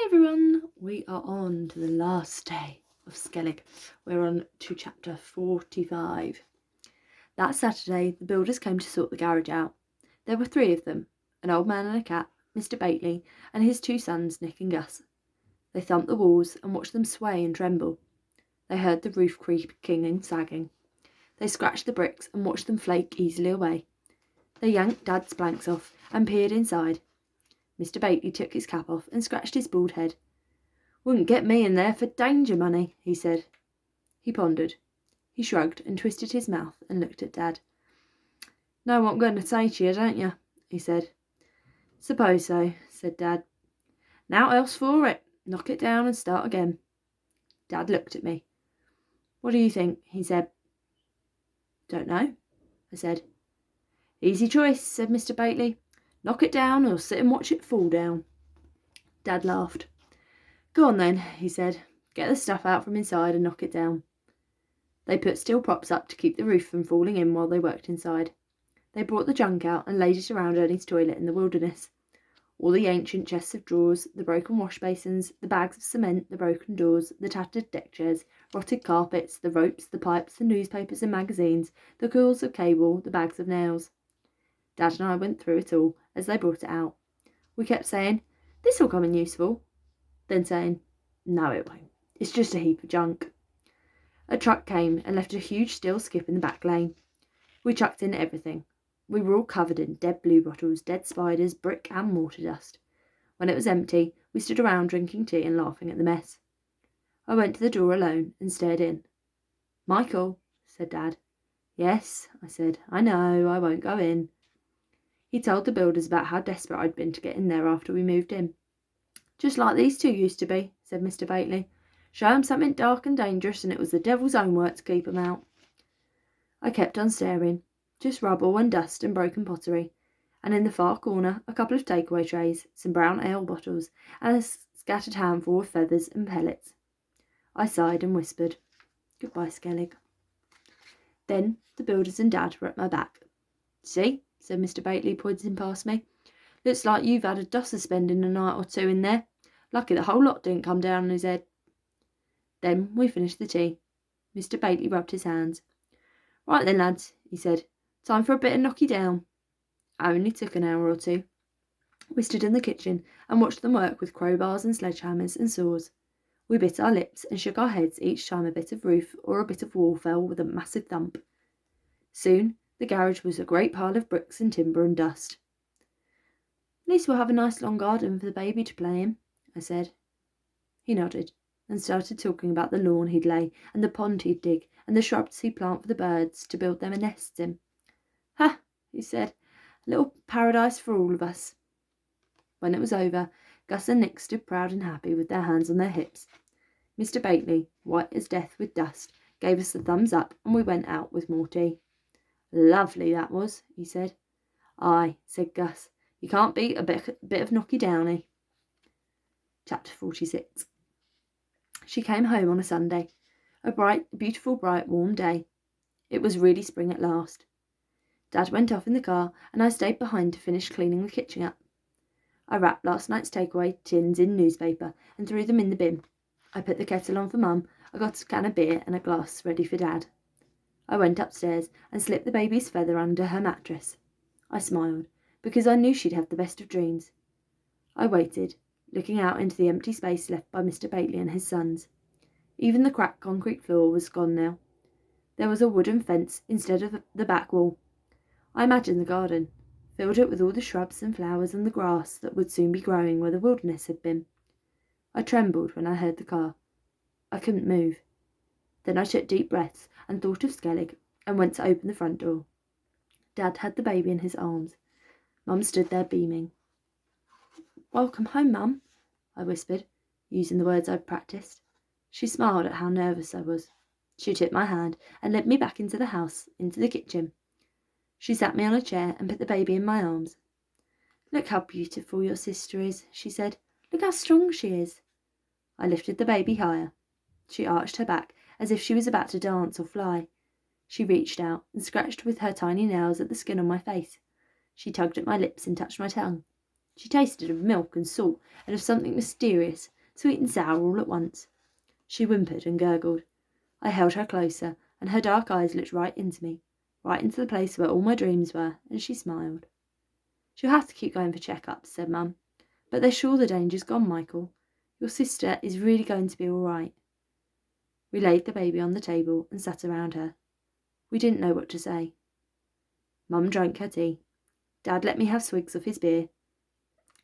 Hi everyone, we are on to the last day of Skellig. We're on to chapter 45. That Saturday, the builders came to sort the garage out. There were three of them, an old man and a cat, Mr. Bately, and his two sons, Nick and Gus. They thumped the walls and watched them sway and tremble. They heard the roof creaking and sagging. They scratched the bricks and watched them flake easily away. They yanked Dad's planks off and peered inside. Mr. Bately took his cap off and scratched his bald head. "Wouldn't get me in there for danger money," he said. He pondered. He shrugged and twisted his mouth and looked at Dad. "Know what I'm going to say to you, don't you?" he said. "Suppose so," said Dad. "Now else for it. Knock it down and start again." Dad looked at me. "What do you think?" he said. "Don't know," I said. "Easy choice," said Mr. Bately. "Knock it down or sit and watch it fall down." Dad laughed. "Go on then," he said. "Get the stuff out from inside and knock it down." They put steel props up to keep the roof from falling in while they worked inside. They brought the junk out and laid it around Ernie's toilet in the wilderness. All the ancient chests of drawers, the broken wash basins, the bags of cement, the broken doors, the tattered deck chairs, rotted carpets, the ropes, the pipes, the newspapers and magazines, the coils of cable, the bags of nails. Dad and I went through it all as they brought it out. We kept saying, "This'll come in useful," then saying, "No, it won't. It's just a heap of junk." A truck came and left a huge steel skip in the back lane. We chucked in everything. We were all covered in dead blue bottles, dead spiders, brick and mortar dust. When it was empty, we stood around drinking tea and laughing at the mess. I went to the door alone and stared in. "Michael," said Dad. "Yes," I said. "I know, I won't go in." He told the builders about how desperate I'd been to get in there after we moved in. "Just like these two used to be," said Mr. Bately. "Show 'em something dark and dangerous, and it was the devil's own work to keep 'em out." I kept on staring. Just rubble and dust and broken pottery, and in the far corner a couple of takeaway trays, some brown ale bottles, and a scattered handful of feathers and pellets. I sighed and whispered, "Goodbye, Skellig." Then the builders and Dad were at my back. "See," said Mr. Bately, pointing past me. "Looks like you've had a dosser spending a night or two in there. Lucky the whole lot didn't come down on his head." Then we finished the tea. Mr. Bately rubbed his hands. "Right then, lads," he said. "Time for a bit of knocky down." I only took an hour or two. We stood in the kitchen and watched them work with crowbars and sledgehammers and saws. We bit our lips and shook our heads each time a bit of roof or a bit of wall fell with a massive thump. Soon the garage was a great pile of bricks and timber and dust. "At least we'll have a nice long garden for the baby to play in," I said. He nodded and started talking about the lawn he'd lay and the pond he'd dig and the shrubs he'd plant for the birds to build them nests in. "Ha!" he said. "A little paradise for all of us." When it was over, Gus and Nick stood proud and happy with their hands on their hips. Mr. Bately, white as death with dust, gave us the thumbs up and we went out with more tea. "Lovely that was," he said. "Aye," said Gus. "You can't beat a bit of knocky downy." Chapter 46. She came home on a Sunday, a beautiful, bright, warm day. It was really spring at last. Dad went off in the car and I stayed behind to finish cleaning the kitchen up. I wrapped last night's takeaway tins in newspaper and threw them in the bin. I put the kettle on for Mum. I got a can of beer and a glass ready for Dad. I went upstairs and slipped the baby's feather under her mattress. I smiled, because I knew she'd have the best of dreams. I waited, looking out into the empty space left by Mr. Bately and his sons. Even the cracked concrete floor was gone now. There was a wooden fence instead of the back wall. I imagined the garden, filled it with all the shrubs and flowers and the grass that would soon be growing where the wilderness had been. I trembled when I heard the car. I couldn't move. Then I took deep breaths and thought of Skellig and went to open the front door. Dad had the baby in his arms. Mum stood there beaming. "Welcome home, Mum," I whispered, using the words I'd practiced. She smiled at how nervous I was. She took my hand and led me back into the house, into the kitchen. She sat me on a chair and put the baby in my arms. "Look how beautiful your sister is," she said. "Look how strong she is." I lifted the baby higher. She arched her back as if she was about to dance or fly. She reached out and scratched with her tiny nails at the skin on my face. She tugged at my lips and touched my tongue. She tasted of milk and salt and of something mysterious, sweet and sour all at once. She whimpered and gurgled. I held her closer, and her dark eyes looked right into me, right into the place where all my dreams were, and she smiled. She'll have to keep going for check-ups, said Mum. But they're sure the danger's gone, Michael. Your sister is really going to be all right. We laid the baby on the table and sat around her. We didn't know what to say. Mum drank her tea. Dad let me have swigs of his beer.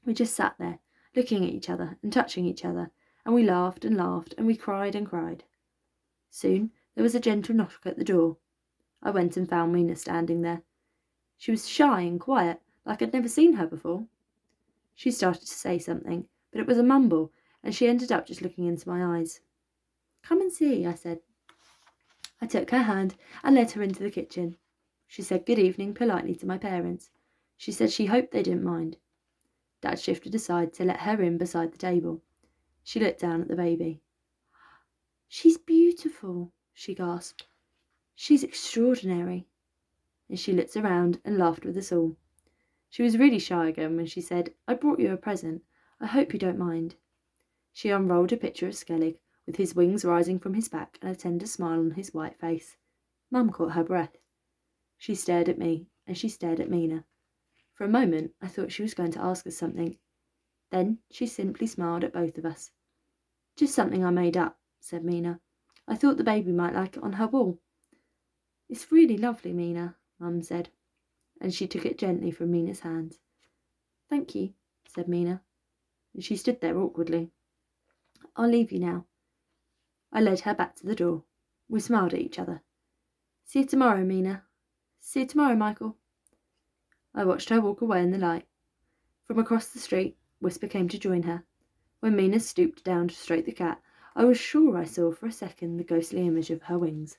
We just sat there, looking at each other and touching each other, and we laughed, and we cried and cried. Soon there was a gentle knock at the door. I went and found Mina standing there. She was shy and quiet, like I'd never seen her before. She started to say something, but it was a mumble, and she ended up just looking into my eyes. Come and see, I said. I took her hand and led her into the kitchen. She said good evening politely to my parents. She said she hoped they didn't mind. Dad shifted aside to let her in beside the table. She looked down at the baby. She's beautiful, she gasped. She's extraordinary. And she looked around and laughed with us all. She was really shy again when she said, I brought you a present. I hope you don't mind. She unrolled a picture of Skellig, with his wings rising from his back and a tender smile on his white face. Mum caught her breath. She stared at me, and she stared at Mina. For a moment, I thought she was going to ask us something. Then she simply smiled at both of us. Just something I made up, said Mina. I thought the baby might like it on her wall. It's really lovely, Mina, Mum said, and she took it gently from Mina's hands. Thank you, said Mina, and she stood there awkwardly. I'll leave you now. I led her back to the door. We smiled at each other. See you tomorrow, Mina. See you tomorrow, Michael. I watched her walk away in the light. From across the street, Whisper came to join her. When Mina stooped down to stroke the cat, I was sure I saw for a second the ghostly image of her wings.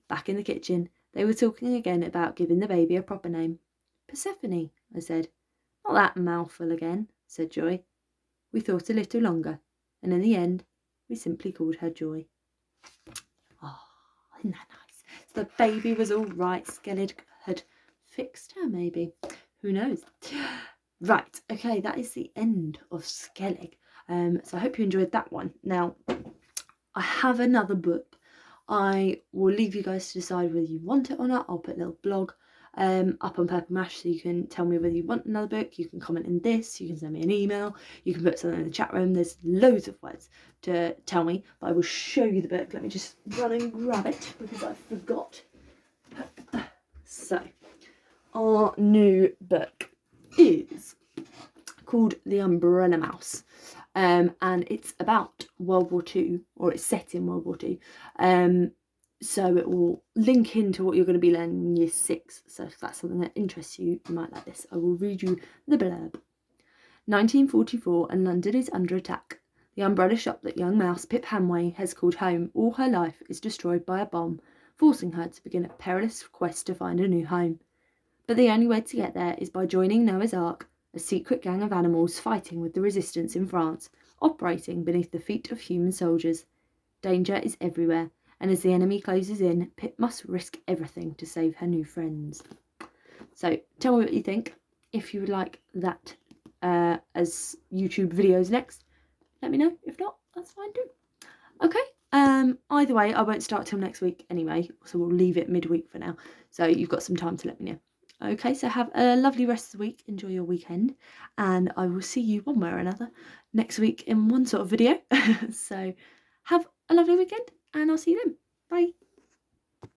Back in the kitchen, they were talking again about giving the baby a proper name. Persephone, I said. Not that mouthful again, said Joy. We thought a little longer, and in the end, we simply called her Joy. Oh, isn't that nice? So the baby was all right. Skellig had fixed her, maybe. Who knows? Right, okay, that is the end of Skellig. So I hope you enjoyed that one. Now, I have another book. I will leave you guys to decide whether you want it or not. I'll put a little blog up on Purple Mash so you can tell me whether you want another book. You can comment in this, you can send me an email, you can put something in the chat room. There's loads of ways to tell me, but I will show you the book. Let me just run and grab it because I forgot. So, our new book is called The Umbrella Mouse, and it's about World War II, or it's set in World War II. So it will link into what you're going to be learning in Year 6. So if that's something that interests you, you might like this. I will read you the blurb. 1944, and London is under attack. The umbrella shop that young mouse Pip Hamway has called home all her life is destroyed by a bomb, forcing her to begin a perilous quest to find a new home. But the only way to get there is by joining Noah's Ark, a secret gang of animals fighting with the resistance in France, operating beneath the feet of human soldiers. Danger is everywhere, and as the enemy closes in, Pip must risk everything to save her new friends. So tell me what you think. If you would like that as YouTube videos next, let me know. If not, that's fine too. Okay, either way, I won't start till next week anyway, so we'll leave it midweek for now. So you've got some time to let me know. Okay, so have a lovely rest of the week. Enjoy your weekend, and I will see you one way or another next week in one sort of video. So have a lovely weekend, and I'll see you then. Bye.